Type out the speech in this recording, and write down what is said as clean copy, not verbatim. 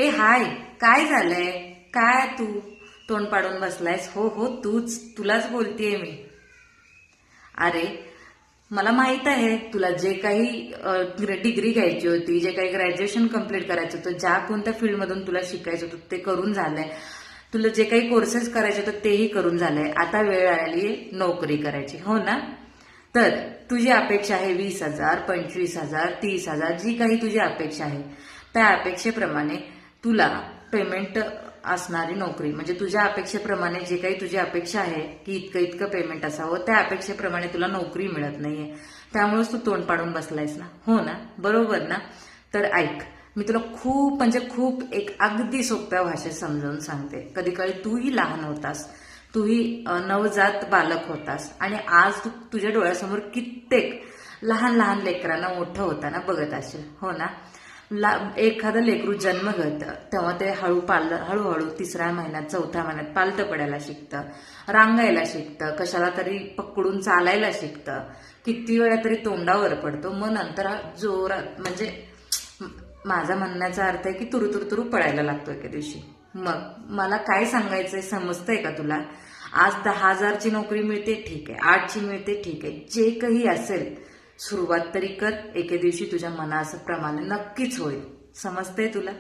ए हाय, काय झालंय? काय तू तोंड पाडून बसलायस? हो हो, तुलाच बोलतेय मी. अरे, मला माहित आहे तुला जे काही डिग्री घ्यायची होती, जे काही ग्रॅज्युएशन कम्प्लीट करायचं होतं, ज्या कोणत्या फील्डमधून तुला शिकायचं होतं ते करून झालंय. तुला जे काही कोर्सेस करायचे होते तेही करून झालंय. आता वेळ आली नोकरी करायची, हो ना? तर तुझी अपेक्षा आहे 20,000, 25,000, 30,000, जी काही तुझी अपेक्षा आहे त्या अपेक्षेप्रमाणे तुला पेमेंट असणारी नोकरी, म्हणजे तुझ्या अपेक्षेप्रमाणे जे काही तुझी अपेक्षा आहे की इतकं इतकं पेमेंट असावं, त्या अपेक्षेप्रमाणे तुला नोकरी मिळत नाहीये. त्यामुळेच तू तोंड पाडून बसलायस ना, हो ना? बरोबर ना? तर ऐक, मी तुला खूप म्हणजे खूप एक अगदी सोप्या भाषेत समजावून सांगते. कधी काळी तूही लहान होतास, तूही नवजात बालक होतास आणि आज तू तुझ्या डोळ्यासमोर कित्येक लहान लहान लेकरांना मोठं होताना बघत असेल, हो ना? एखादं लेकरू जन्म घेतं तेव्हा ते हळूहळू 3ऱ्या महिन्यात 4थ्या महिन्यात पालतं पडायला शिकतं, रांगायला शिकतं, कशाला तरी पकडून चालायला शिकतं, किती वेळा तरी तोंडावर पडतो. मग नंतर जोरात म्हणजे माझा म्हणण्याचा अर्थ आहे की तुरु तुरु तुरु पडायला लागतो एके दिवशी. मग मला काय सांगायचंय समजतंय का तुला? आज 10,000ची नोकरी मिळते ठीक आहे, 8ची मिळते ठीक आहे, जे काही असेल सुरुवात तरी कर. एके दिवशी तुझ्या मनाप्रमाणे नक्कीच होईल. समजतंय तुला?